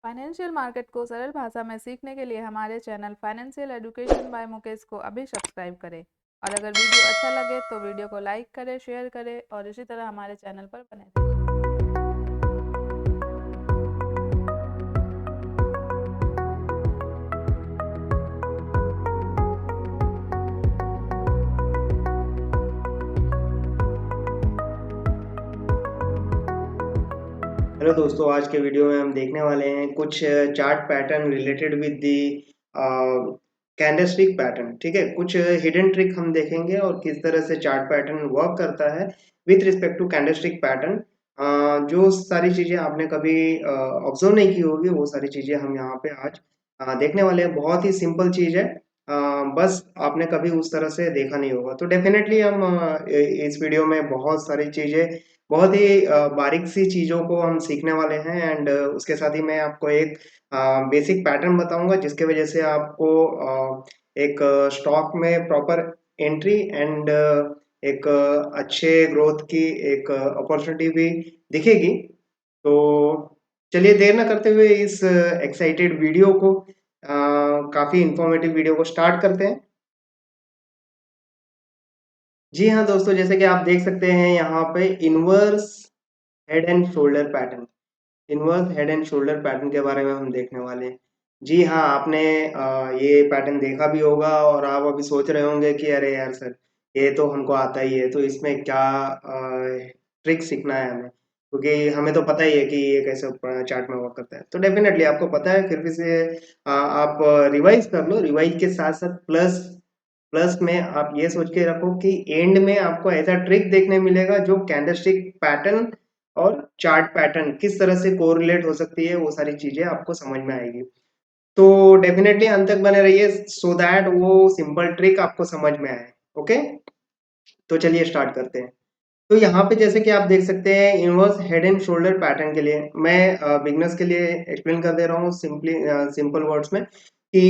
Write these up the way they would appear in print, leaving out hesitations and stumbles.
Financial market को सरल भाषा में सीखने के लिए हमारे channel financial education by Mukesh को अभी सब्सक्राइब करें। और अगर वीडियो अच्छा लगे तो वीडियो को लाइक करें, शेयर करें और इसी तरह हमारे चैनल पर बने रहें। हेलो दोस्तों, आज के वीडियो में हम देखने वाले हैं कुछ chart pattern related with the candlestick pattern. ठीक है, कुछ हिडन ट्रिक हम देखेंगे और किस तरह से चार्ट पैटर्न वर्क करता है with respect to candlestick pattern. जो सारी चीज़ें आपने कभी ऑब्जर्व नहीं की होगी वो सारी चीज़ें हम यहाँ पे आज देखने वाले हैं। बहुत ही सिंपल चीज़ है, बस आपने कभी उस तरह से देखा नहीं होगा। तो डेफिनेटली हम इस वीडियो में बहुत सारी चीज़ें, बहुत ही बारीक सी चीज़ों को हम सीखने वाले हैं। एंड उसके साथ ही मैं आपको एक बेसिक पैटर्न बताऊंगा जिसके वजह से आपको एक स्टॉक में प्रॉपर एंट्री एंड एक अच्छे ग्रोथ की एक अपॉर्चुनिटी भी दिखेगी। तो चलिए देर ना करते हुए इस एक्साइटेड वीडियो को, काफ़ी इंफॉर्मेटिव वीडियो को स्टार्ट करते हैं। जी हाँ दोस्तों, जैसे कि आप देख सकते हैं यहाँ पे inverse head and shoulder pattern, inverse head and shoulder pattern के बारे में हम देखने वाले हैं। जी हाँ, आपने ये पैटर्न देखा भी होगा और आप अभी सोच रहे होंगे कि अरे यार सर, ये तो हमको आता ही है, तो इसमें क्या ट्रिक सीखना है हमें, क्योंकि हमें तो पता ही है कि ये कैसे चार्ट में वर्क करता है। तो डेफिनेटली आपको पता है, फिर भी से आप रिवाइज कर लो। रिवाइज के साथ साथ प्लस प्लस में आप ये सोच के रखो कि एंड में आपको ऐसा ट्रिक देखने मिलेगा जो कैंडलस्टिक पैटर्न और चार्ट पैटर्न किस तरह से कोरिलेट हो सकती है, वो सारी चीजें आपको समझ में आएगी। तो डेफिनेटली अंत तक बने रहिए सो दैट वो सिंपल ट्रिक आपको समझ में आए। ओके, तो चलिए स्टार्ट करते हैं। तो यहाँ पे जैसे कि आप देख सकते हैं, inverse head and shoulder pattern के लिए मैं बिगनर्स के लिए एक्सप्लेन कर दे रहा हूँ सिंपली, सिंपल वर्ड्स में कि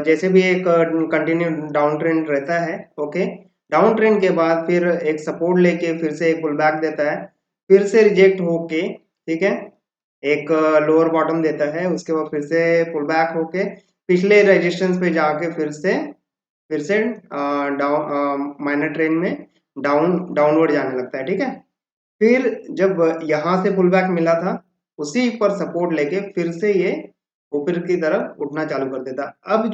जैसे भी एक कंटिन्यू डाउन ट्रेंड रहता है। ओके, डाउन ट्रेंड के बाद फिर एक सपोर्ट लेके फिर से एक पुल बैक देता है, फिर से रिजेक्ट होके, ठीक है, एक लोअर बॉटम देता है, उसके बाद फिर से पुल बैक होके पिछले रेजिस्टेंस पे जाके फिर से डाउन माइनर ट्रेंड में डाउनवर्ड जाने लगता है। ठीक है, फिर जब यहाँ से पुल बैक मिला था, उसी पर सपोर्ट लेके फिर से ये ऊपर की तरफ उठना चालू कर देता। अब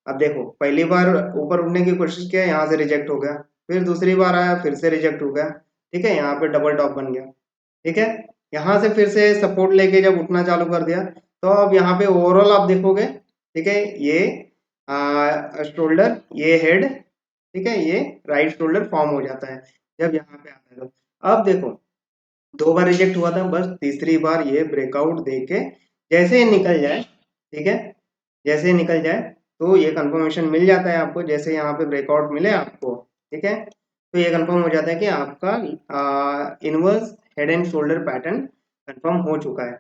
देखो, पहली बार ऊपर उठने की कोशिश किया, यहाँ से रिजेक्ट हो गया, फिर दूसरी बार आया, फिर से रिजेक्ट हो गया। ठीक है, यहाँ पे डबल टॉप बन गया। ठीक है, यहाँ से फिर से सपोर्ट लेके जब उठना चालू कर दिया, तो अब यहाँ पे ओवरऑल आप देखोगे, ठीक है, ये शोल्डर, ये हेड, ठीक है, ये राइट शोल्डर फॉर्म हो जाता है जब यहाँ पे आता है। तो अब देखो, दो बार रिजेक्ट हुआ था, बस तीसरी बार ये ब्रेकआउट देके जैसे ही निकल जाए, ठीक है, जैसे ही निकल जाए तो ये कंफर्मेशन मिल जाता है आपको। जैसे यहाँ पे ब्रेकआउट मिले आपको, ठीक है, तो ये कंफर्म हो जाता है कि आपका inverse head and shoulder pattern confirm हो चुका है।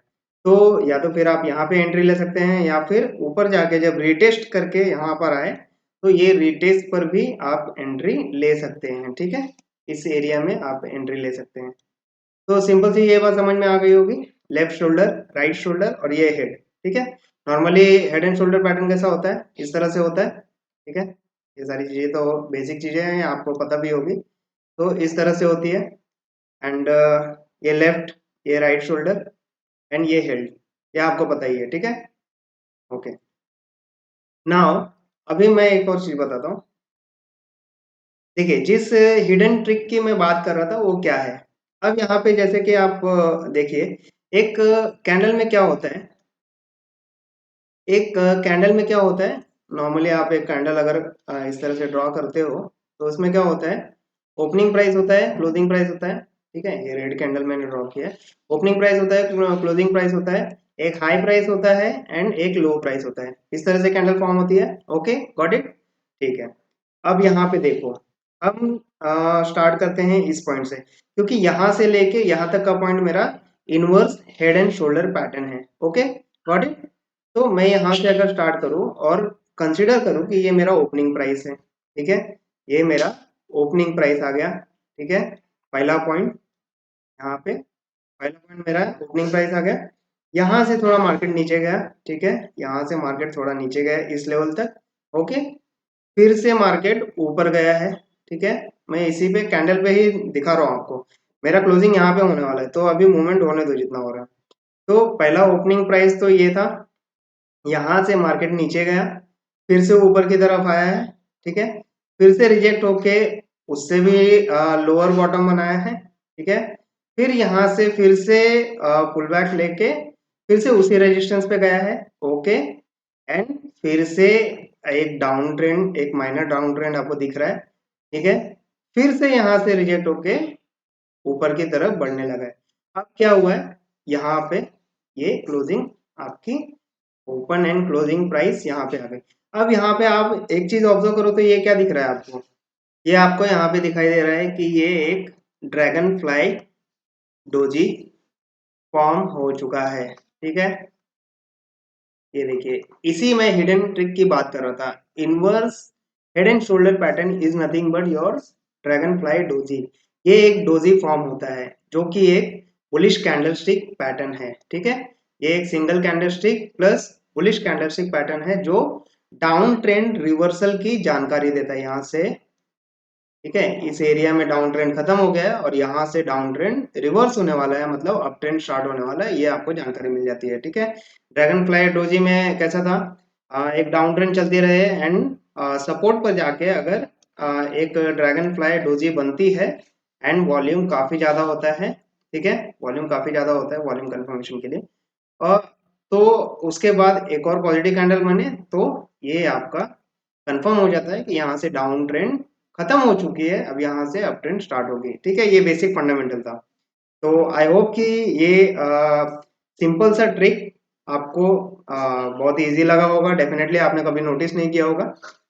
तो या तो फिर आप यहाँ पे एंट्री ले सकते हैं, या फिर ऊपर जाके जब रिटेस्ट करके यहाँ पर आए तो ये रिटेस्ट पर भी आप एंट्री ले सकते हैं। ठीक है, इस एरिया में आप एंट्री ले सकते हैं। तो सिंपल सी ये बात समझ में आ गई होगी, लेफ्ट शोल्डर, राइट शोल्डर और ये हेड। ठीक है, normally head and shoulder pattern कैसा होता है, इस तरह से होता है। ठीक है, ये सारी चीजें तो बेसिक चीजें हैं, आपको पता भी होगी। तो इस तरह से होती है। एंड ये लेफ्ट, ये राइट शोल्डर एंड ये हेड, ये आपको पता ही है। ठीक है, ओके। नाउ अभी मैं एक और चीज बताता हूँ। देखिए, जिस हिडन ट्रिक की मैं बात कर रहा था वो क्या है। अब यहाँ पे जैसे कि आप देखिए, एक कैंडल में क्या होता है, एक कैंडल में क्या होता है, नॉर्मली आप एक कैंडल अगर इस तरह से ड्रॉ करते हो तो उसमें क्या होता है, ओपनिंग प्राइस होता है, क्लोजिंग प्राइस होता है। ठीक है, ये रेड कैंडल मैंने ड्रॉ किया है। ओपनिंग प्राइस होता है, क्लोजिंग प्राइस होता है, एक हाई प्राइस होता है एंड एक लो प्राइस होता है। इस तरह से कैंडल फॉर्म होती है। Okay, got it. ठीक है, अब यहाँ पे देखो, हम स्टार्ट करते हैं इस पॉइंट से, क्योंकि यहाँ से लेके यहाँ तक का पॉइंट मेरा inverse head and shoulder pattern है। Okay, got it. तो मैं यहाँ से अगर स्टार्ट करूँ और कंसिडर करूँ कि ये मेरा ओपनिंग प्राइस है, ठीक है, ये मेरा ओपनिंग प्राइस आ गया। ठीक है, पहला पॉइंट यहाँ पे, पहला पॉइंट मेरा ओपनिंग प्राइस आ गया। यहाँ से थोड़ा मार्केट नीचे गया, ठीक है, यहाँ से मार्केट थोड़ा नीचे गया इस लेवल तक, ओके। फिर से मार्केट ऊपर गया है, ठीक है। मैं इसी पे कैंडल पे ही दिखा रहा हूँ आपको, मेरा क्लोजिंग यहाँ पे होने वाला है, तो अभी मूवमेंट होने दो जितना हो रहा है। तो पहला ओपनिंग प्राइस तो ये था, यहाँ से मार्केट नीचे गया, फिर से ऊपर की तरफ आया है, ठीक है, फिर से रिजेक्ट होके उससे भी लोअर बॉटम बनाया है, ठीक है। फिर यहाँ से फिर से पुल बैक लेके फिर से उसी रेजिस्टेंस पे गया है, ओके। एंड फिर से एक डाउन ट्रेंड, एक माइनर डाउन ट्रेंड आपको दिख रहा है, ठीक है। फिर से यहाँ से रिजेक्ट होके ऊपर की तरफ बढ़ने लगा है। अब क्या हुआ है, यहाँ पे ये क्लोजिंग आपकी ओपन एंड क्लोजिंग प्राइस यहाँ पे आ गई। अब यहाँ पे आप एक चीज ऑब्जर्व करो तो ये क्या दिख रहा है आपको, ये आपको यहाँ पे दिखाई दे रहा है कि ये एक ड्रैगन फ्लाई डोजी फॉर्म हो चुका है, ठीक है। ये देखिए, इसी में हिडन ट्रिक की बात कर रहा था। Inverse head and shoulder pattern is nothing but your dragon fly doji. ये एक डोजी फॉर्म होता है जो कि एक बुलिश कैंडलस्टिक पैटर्न है, ठीक है। ये एक single candlestick plus bullish candlestick pattern है जो डाउन ट्रेंड रिवर्सल की जानकारी देता है यहाँ से, ठीक है। इस एरिया में डाउन ट्रेंड खत्म हो गया है और यहाँ से डाउन ट्रेंड रिवर्स होने वाला है, मतलब अप ट्रेंड स्टार्ट होने वाला है, ये आपको जानकारी मिल जाती है, ठीक है। ड्रैगन फ्लाई डोजी में कैसा था, एक डाउन ट्रेंड चलती रहे एंड सपोर्ट पर जाके अगर एक ड्रैगन फ्लाई डोजी बनती है एंड वॉल्यूम काफी ज्यादा होता है, ठीक है, वॉल्यूम काफी ज्यादा होता है वॉल्यूम कंफर्मेशन के लिए, और तो उसके बाद एक और पॉजिटिव कैंडल बने तो ये आपका कंफर्म हो जाता है कि यहाँ से डाउन ट्रेंड खत्म हो चुकी है, अब यहाँ से अप ट्रेंड स्टार्ट होगी, ठीक है। ये बेसिक फंडामेंटल था। तो आई होप कि ये सिंपल सा ट्रिक आपको बहुत इजी लगा होगा, डेफिनेटली आपने कभी नोटिस नहीं किया होगा।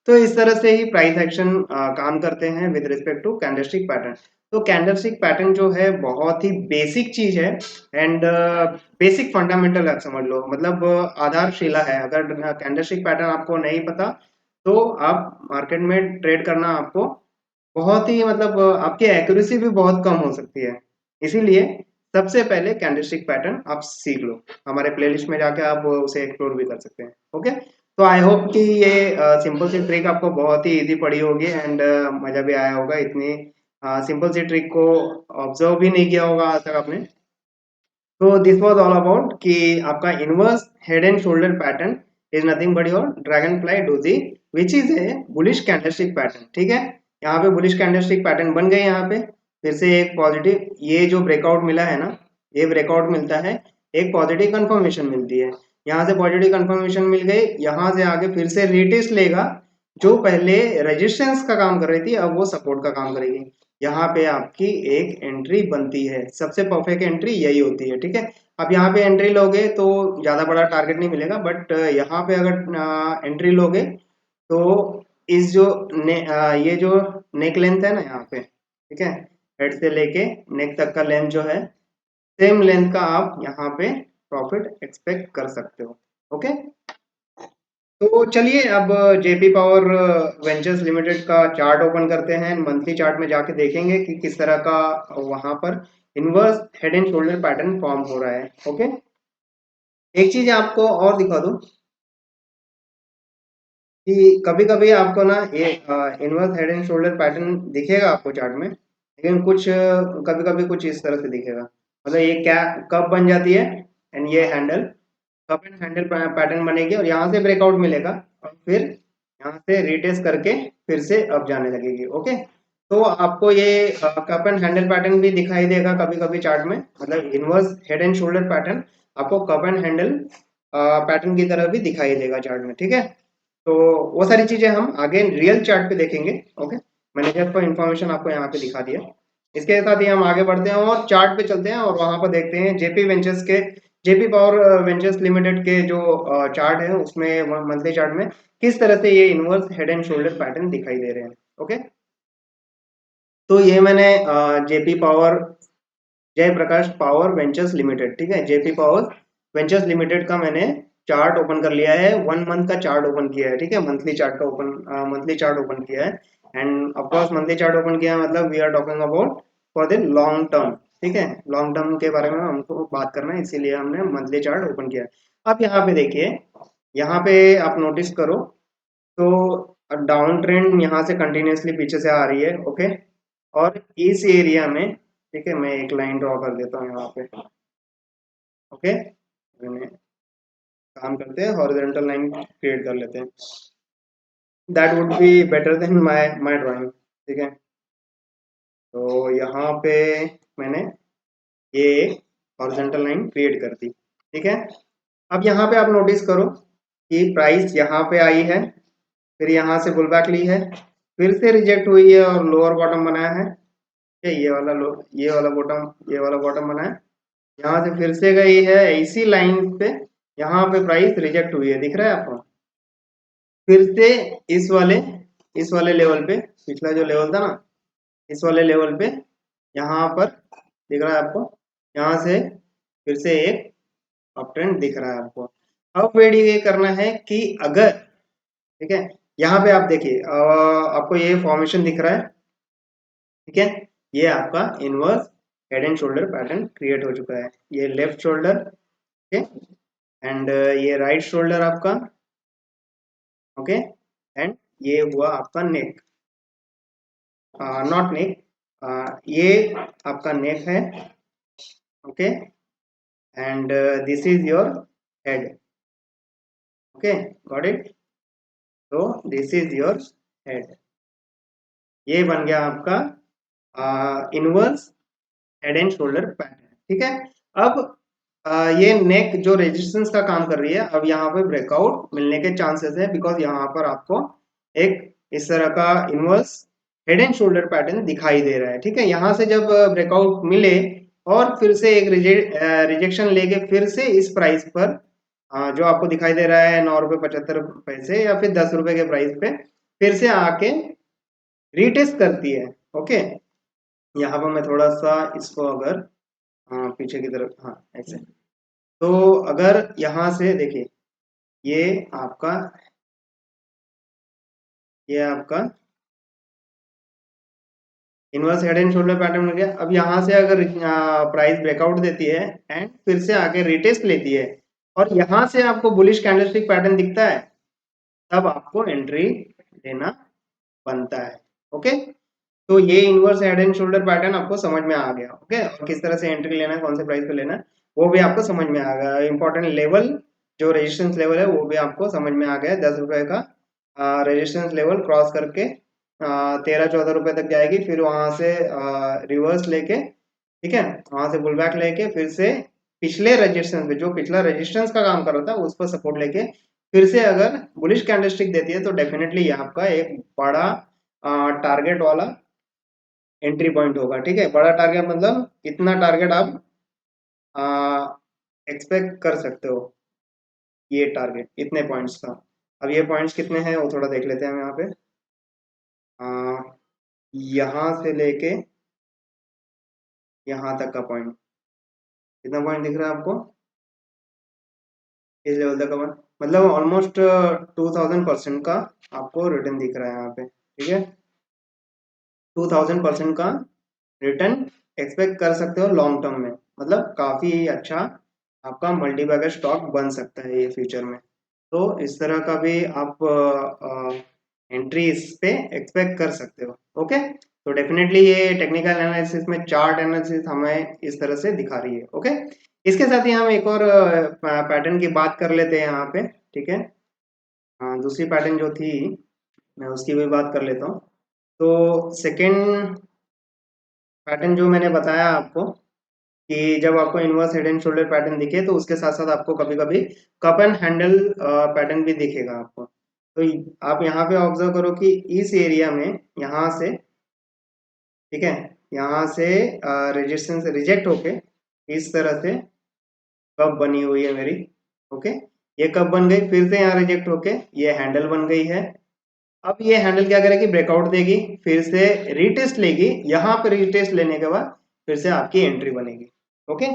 तो इस तरह से ही प्राइस एक्शन काम करते हैं with respect to candlestick pattern. तो कैंडलस्टिक पैटर्न जो है बहुत ही बेसिक चीज है एंड बेसिक फंडामेंटल है, समझ लो, मतलब आधारशिला है। अगर कैंडलस्टिक पैटर्न आपको नहीं पता तो आप मार्केट में ट्रेड करना आपको बहुत ही, मतलब आपकी एक्यूरेसी भी बहुत कम हो सकती है। इसीलिए सबसे पहले कैंडलस्टिक पैटर्न आप सीख लो, हमारे प्लेलिस्ट में जाके आप उसे एक्सप्लोर भी कर सकते हैं, ओके। तो आई होप कि ये सिंपल सी ट्रिक आपको बहुत ही इजी पड़ी होगी एंड मजा भी आया होगा। इतनी सिंपल सी ट्रिक को ऑब्जर्व भी नहीं किया होगा आज तक आपने। तो दिस वाज ऑल अबाउट कि आपका inverse head and shoulder pattern is nothing but your dragon fly doji which is a bullish candlestick pattern, ठीक है। यहाँ पे बुलिश कैंडलस्टिक पैटर्न बन गए, यहाँ पे फिर से एक पॉजिटिव, ये जो ब्रेकआउट मिला है ना, ये ब्रेकआउट मिलता है, एक पॉजिटिव कंफर्मेशन मिलती है, यहाँ से पॉजिटिव कंफर्मेशन मिल गई, यहाँ से आगे फिर से रीटेस्ट लेगा, जो पहले रेजिस्टेंस का काम कर रही थी अब वो सपोर्ट का काम करेगी। यहाँ पे आपकी एक एंट्री बनती है, सबसे परफेक्ट एंट्री यही होती है, ठीक है। अब यहाँ पे एंट्री लोगे तो ज्यादा बड़ा टारगेट नहीं मिलेगा, बट यहाँ पे अगर एंट्री लोगे तो इस जो ये जो नेक लेंथ है ना यहाँ पे, ठीक है, हेड से लेके नेक तक का लेंथ जो है, सेम लेंथ का आप यहाँ पे प्रॉफिट एक्सपेक्ट कर सकते हो, ओके। तो चलिए अब जेपी पावर वेंचर्स लिमिटेड का चार्ट ओपन करते हैं, मंथली चार्ट में जाके देखेंगे कि किस तरह का वहां पर inverse head and shoulder pattern form हो रहा है, ओके। एक चीज आपको और दिखा दूं कि कभी कभी आपको ना ये inverse head and shoulder pattern दिखेगा आपको चार्ट में, लेकिन कुछ कभी कभी कुछ इस तरह से दिखेगा, मतलब ये क्या कब बन जाती है एंड ये handle cup and handle pattern बनेगी और यहाँ से ब्रेकआउट मिलेगा और फिर यहाँ से रिटेस्ट करके फिर से अप जाने लगेगी, ओके। तो आपको ये कप एंड हैंडल पैटर्न भी दिखाई देगा कभी कभी चार्ट में, मतलब inverse head and shoulder pattern आपको कप एंड हैंडल पैटर्न की तरह भी दिखाई देगा चार्ट में, ठीक है। तो वो सारी चीजें हम आगे रियल चार्ट पे देखेंगे, ओके। मैंने जस्ट फॉर इन्फॉर्मेशन आपको यहाँ पे दिखा दिया। इसके साथ ही हम आगे बढ़ते हैं और चार्ट पे चलते हैं और वहां पर देखते हैं जेपी वेंचर्स के, जेपी पावर वेंचर्स लिमिटेड के जो चार्ट है उसमें मंथली चार्ट में किस तरह से ये inverse head and shoulder pattern दिखाई दे रहे हैं, ओके। तो ये मैंने जेपी पावर, जय प्रकाश पावर वेंचर्स लिमिटेड, ठीक है, जेपी पावर वेंचर्स लिमिटेड का मैंने चार्ट ओपन कर लिया है, 1 मंथ का चार्ट ओपन किया है, ठीक है, मंथली चार्ट का ओपन, मंथली चार्ट ओपन किया है and of course monthly chart open किया है मतलब we are talking about for the long term, ठीक है, लॉन्ग टर्म के बारे में हमको बात करना है, इसीलिए हमने मंथली चार्ट ओपन किया। अब यहाँ पे देखिए, यहाँ पे आप नोटिस करो तो डाउन ट्रेंड यहाँ से कंटिन्यूसली पीछे से आ रही है। ओके, और इस एरिया में, ठीक है, मैं एक लाइन ड्रॉ कर देता हूँ यहाँ पे। ओके, मैंने काम करते हैं, हॉरिजॉन्टल लाइन क्रिएट कर लेते हैं, that would be better than my drawing. ठीक है, तो यहाँ पे मैंने ये एक हॉरिजॉन्टल लाइन क्रिएट कर दी। ठीक है, अब यहाँ पे आप नोटिस करो कि प्राइस यहाँ पे आई है, फिर यहाँ से पुल बैक ली है, फिर से रिजेक्ट हुई है और लोअर बॉटम बनाया है। ये वाला ये वाला बॉटम बनाया, यहाँ से फिर से गई है इसी लाइन पे, यहाँ पे प्राइस रिजेक्ट हुई है, दिख रहा है आपको। फिर से इस वाले लेवल पे, पिछला जो लेवल था ना, इस वाले लेवल पे यहाँ पर दिख रहा है आपको, यहाँ से फिर से एक अप ट्रेंड दिख रहा है आपको। अब वेट ये करना है कि अगर, ठीक है, यहाँ पे आप देखिए आपको ये फॉर्मेशन दिख रहा है। ठीक है, ये आपका inverse head and shoulder pattern create हो चुका है। ये लेफ्ट शोल्डर, ओके, एंड ये राइट शोल्डर आपका, ओके, एंड ये हुआ आपका नेक, नॉट नेक, ये आपका नेक है। Okay, and this is your head. Okay, got it. तो दिस इज योर हेड, ये बन गया आपका inverse head and shoulder pattern. ठीक है, अब ये नेक जो रेजिस्टेंस का काम कर रही है, अब यहाँ पे ब्रेकआउट मिलने के चांसेस है, बिकॉज यहाँ पर आपको एक इस तरह का inverse head and shoulder pattern दिखाई दे रहा है। ठीक है, यहाँ से जब ब्रेकआउट मिले और फिर से एक रिजेक्शन लेके फिर से इस प्राइस पर जो आपको दिखाई दे रहा है 9 रुपये 75 पैसे या फिर 10 रुपए के प्राइस पे फिर से आके रीटेस्ट करती है। ओके, यहाँ पर मैं थोड़ा सा इसको अगर पीछे की तरफ, हाँ ऐसे, तो अगर यहाँ से देखिए, ये आपका ये आपका inverse head and shoulder pattern मिल गया। अब यहाँ से अगर प्राइस ब्रेकआउट देती है एंड फिर से आके रिटेस्ट लेती है और यहाँ से आपको बुलिश कैंडलस्टिक पैटर्न दिखता है, तब आपको एंट्री लेना बनता है। ओके, तो ये inverse head and shoulder pattern आपको समझ में आ गया। ओके, और किस तरह से एंट्री लेना है, कौन से प्राइस पे लेना है, वो भी आपको समझ में आ गया। इंपॉर्टेंट लेवल जो रेजिस्टेंस लेवल है वो भी आपको समझ में आ गया। 10 रुपए का रेजिस्टेंस लेवल क्रॉस करके 13-14 रुपए तक जाएगी, फिर वहां से रिवर्स लेके, ठीक है, वहां से पुल बैक लेके फिर से पिछले रेजिस्टेंस पे, जो पिछला रेजिस्टेंस का काम कर रहा था उस पर सपोर्ट लेके फिर से अगर बुलिश कैंडलस्टिक देती है तो डेफिनेटली ये आपका एक बड़ा टारगेट वाला एंट्री पॉइंट होगा। ठीक है, बड़ा टारगेट मतलब इतना टारगेट आप एक्सपेक्ट कर सकते हो, ये टारगेट इतने पॉइंट्स का। अब ये पॉइंट्स कितने हैं वो थोड़ा देख लेते हैं हम यहाँ पे। यहाँ से लेके यहाँ तक का पॉइंट, कितना पॉइंट दिख रहा है आपको इस लेवल तक का पॉइंट, मतलब ऑलमोस्ट 2000% का आपको रिटर्न दिख रहा है यहाँ पे। ठीक है, 2000% का रिटर्न एक्सपेक्ट कर सकते हो लॉन्ग टर्म में, मतलब काफी अच्छा आपका मल्टीबैगर स्टॉक बन सकता है ये फ्यूचर में। तो इस तरह का भी आप एंट्री इस पे एक्सपेक्ट कर सकते हो। ओके, तो डेफिनेटली ये टेक्निकल एनालिसिस में चार्ट एनालिसिस हमें इस तरह से दिखा रही है। ओके, इसके साथ ही हम एक और पैटर्न की बात कर लेते हैं यहाँ पे। ठीक है, दूसरी पैटर्न जो थी मैं उसकी भी बात कर लेता हूँ। तो सेकेंड पैटर्न जो मैंने बताया आपको कि जब आपको inverse head and shoulder pattern दिखे तो उसके साथ साथ आपको कभी कभी कप एंड हैंडल पैटर्न भी दिखेगा आपको। तो आप यहाँ पे ऑब्जर्व करो कि इस एरिया में यहाँ से, ठीक है, यहाँ से रेजिस्टेंस रिजेक्ट होके इस तरह से कप बनी हुई है मेरी। ओके, ये कप बन गई, फिर से यहाँ रिजेक्ट होके ये हैंडल बन गई है। अब ये हैंडल क्या करेगी, ब्रेकआउट देगी, फिर से रीटेस्ट लेगी, यहाँ पे रीटेस्ट लेने के बाद फिर से आपकी एंट्री बनेगी। ओके,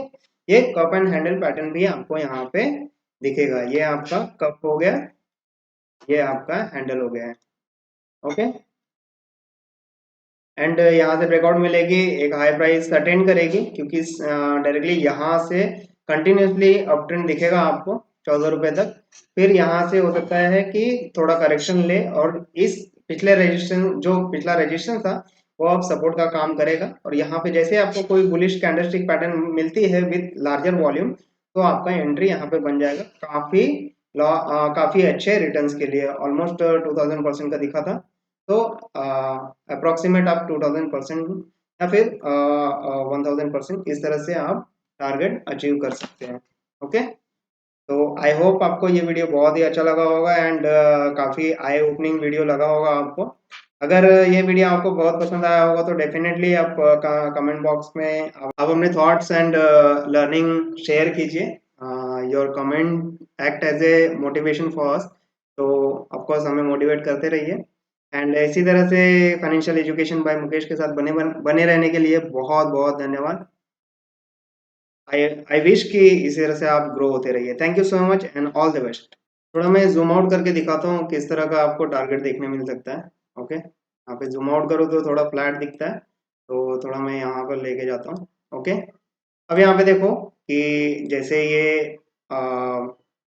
ये कप एंड हैंडल पैटर्न भी आपको यहाँ पे दिखेगा। ये आपका कप हो गया, ये आपका हैंडल हो गया है। ओके, एंड यहाँ से ब्रेकआउट मिलेगी, एक हाई प्राइस अटेंड करेगी, क्योंकि डायरेक्टली यहाँ से कंटिन्यूसली अप ट्रेंड दिखेगा आपको 14 रुपए तक। फिर यहाँ से हो सकता है कि थोड़ा करेक्शन ले और इस पिछले रेजिस्टेंस, जो पिछला रेजिस्टेंस था, वो अब सपोर्ट का काम करेगा। और यहाँ पे जैसे आपको कोई बुलिश कैंडलस्टिक पैटर्न मिलती है विद लार्जर वॉल्यूम, तो आपका एंट्री यहाँ पे बन जाएगा काफी अच्छे रिटर्न्स के लिए। ऑलमोस्ट 2000% का दिखा था, तो अप्रोक्सीमेट आप 2000% या फिर 1000% इस तरह से आप टारगेट अचीव कर सकते हैं। ओके, तो आई होप आपको ये वीडियो बहुत ही अच्छा लगा होगा एंड काफ़ी आई ओपनिंग वीडियो लगा होगा आपको। अगर ये वीडियो आपको बहुत पसंद आया होगा तो डेफिनेटली आप कमेंट बॉक्स में आप अपने थॉट्स एंड लर्निंग शेयर कीजिए। Your comment act as a motivation for us, तो ऑफकोर्स हमें मोटिवेट करते रहिए। एंड इसी तरह से फाइनेंशियल एजुकेशन बाय मुकेश के साथ बने रहने के लिए बहुत बहुत धन्यवाद। आई आई विश कि इसी तरह से आप ग्रो होते रहिए। Thank you so much and all the best. थोड़ा मैं जूम आउट करके दिखाता हूँ किस तरह का आपको टारगेट देखने मिल सकता है। ओके, यहाँ पे जूम आउट करो तो थोड़ा फ्लैट दिखता है, तो थोड़ा मैं यहाँ पर लेके जाता हूँ। ओके, अब यहाँ पे देखो कि जैसे ये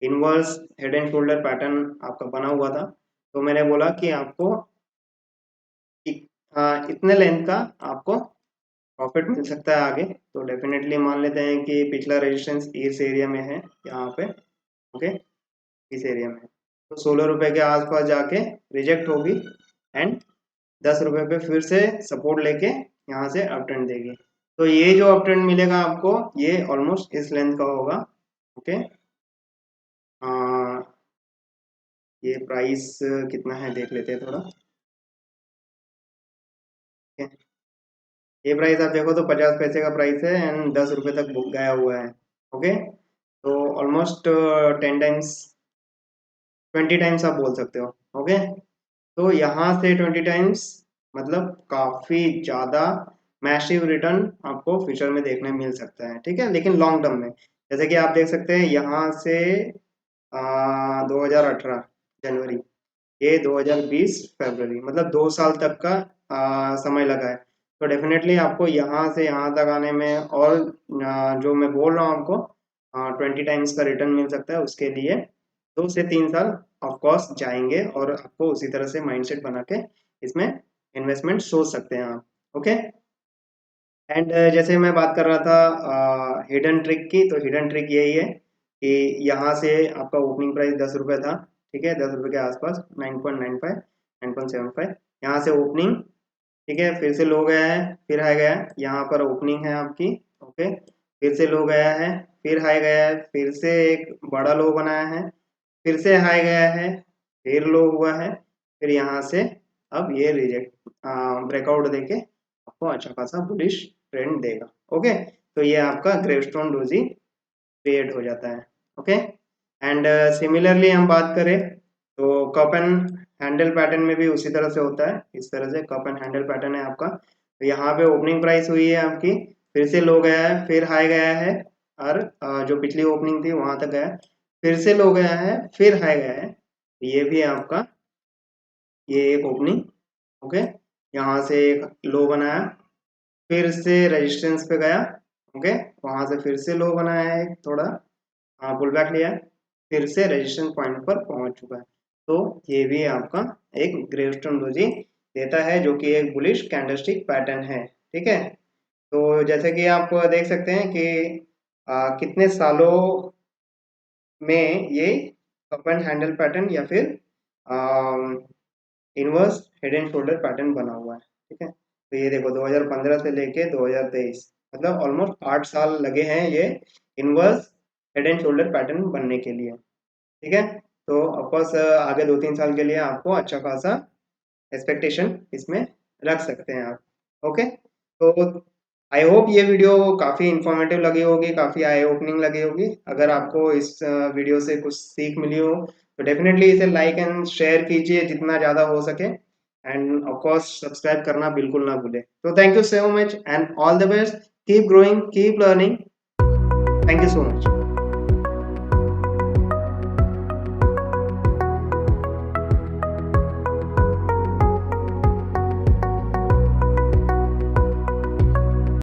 inverse head and shoulder pattern आपका बना हुआ था, तो मैंने बोला कि आपको इतने लेंथ का आपको प्रॉफिट मिल सकता है आगे। तो डेफिनेटली मान लेते हैं कि पिछला रेजिस्टेंस इस एरिया में है, यहाँ पे। ओके, इस एरिया में तो 16 रुपए के आसपास जाके रिजेक्ट होगी एंड 10 रुपए पे फिर से सपोर्ट लेके यहाँ से अप ट्रेंड देगी। तो ये जो अप ट्रेंड मिलेगा आपको, ये ऑलमोस्ट इस लेंथ का होगा। ओके, ये प्राइस कितना है देख लेते हैं थोड़ा। Okay, ये प्राइस आप देखो तो 50 पैसे का प्राइस है एंड 10 रुपए तक गया हुआ है। ओके, तो ऑलमोस्ट 10 टाइम्स, 20 टाइम्स आप बोल सकते हो। ओके, तो यहाँ से 20 टाइम्स मतलब काफी ज्यादा मैसिव रिटर्न आपको फ्यूचर में देखने मिल सकता है। ठीक है, लेकिन लॉन्ग टर्म में जैसे कि आप देख सकते हैं यहाँ से 2018 जनवरी, ये 2020 फरवरी, मतलब 2 साल तक का समय लगा है। तो डेफिनेटली आपको यहाँ से यहाँ तक आने में और जो मैं बोल रहा हूँ आपको 20 टाइम्स का रिटर्न मिल सकता है, उसके लिए 2 से 3 साल ऑफ कोर्स जाएंगे और आपको उसी तरह से माइंडसेट बना के इसमें इन्वेस्टमेंट सोच सकते हैं आप। ओके, एंड जैसे मैं बात कर रहा था हिडन ट्रिक की, तो हिडन ट्रिक यही है कि यहाँ से आपका ओपनिंग प्राइस 10 रुपये था। ठीक है, 10 रुपये के आसपास 9.95 9.75 यहाँ से ओपनिंग। ठीक है, फिर से लो गया है, फिर हाई गया है, यहाँ पर ओपनिंग है आपकी। ओके, फिर से लो गया है, फिर हाई गया है, फिर से एक बड़ा लो बनाया है, फिर से हाई गया है, फिर लो हुआ है, फिर यहाँ से अब ये रिजेक्ट ब्रेकआउट देके आपको अच्छा खासा बुलिश ट्रेंड देगा। ओके, तो ये आपका ग्रेवस्टोन डोजी क्रिएट हो जाता है। ओके, एंड सिमिलरली हम बात करें तो कप एंड हैंडल पैटर्न में भी उसी तरह से होता है। इस तरह से कप एंड हैंडल पैटर्न है आपका। तो यहाँ पे ओपनिंग प्राइस हुई है आपकी, फिर से लो गया है, फिर हाई गया है, और जो पिछली ओपनिंग थी वहां तक गया है, फिर से लो गया है, फिर हाई गया है। ये भी है आपका, ये एक ओपनिंग। ओके, यहाँ से एक लो बनाया, फिर से रेजिस्टेंस पे गया। ओके, वहां से फिर से लो बनाया है, थोड़ा पुल बैक लिया है, फिर से रेजिस्टेंस पॉइंट पर पहुंच चुका है। तो ये भी आपका एक ग्रेवस्टोन डोजी देता है, जो कि एक बुलिश कैंडलस्टिक पैटर्न है। ठीक है, तो जैसे कि आप देख सकते हैं कि कितने सालों में ये कप एंड हैंडल पैटर्न या फिर inverse head and shoulder pattern बना हुआ है। ठीक है, तो ये देखो 2015 से लेके 2023, मतलब ऑलमोस्ट 8 साल लगे हैं ये inverse head and shoulder pattern बनने के लिए। ठीक है, तो ऑफकोर्स आगे 2-3 साल के लिए आपको अच्छा खासा एक्सपेक्टेशन इसमें रख सकते हैं आप। ओके, तो आई होप ये वीडियो काफ़ी इंफॉर्मेटिव लगी होगी, काफ़ी आई ओपनिंग लगी होगी। अगर आपको इस वीडियो से कुछ सीख मिली हो तो डेफिनेटली इसे लाइक एंड शेयर कीजिए जितना ज़्यादा हो सके, एंड ऑफ कोर्स सब्सक्राइब करना बिल्कुल ना भूलें। तो thank you so much and all the best, keep growing, keep learning. Thank you so much.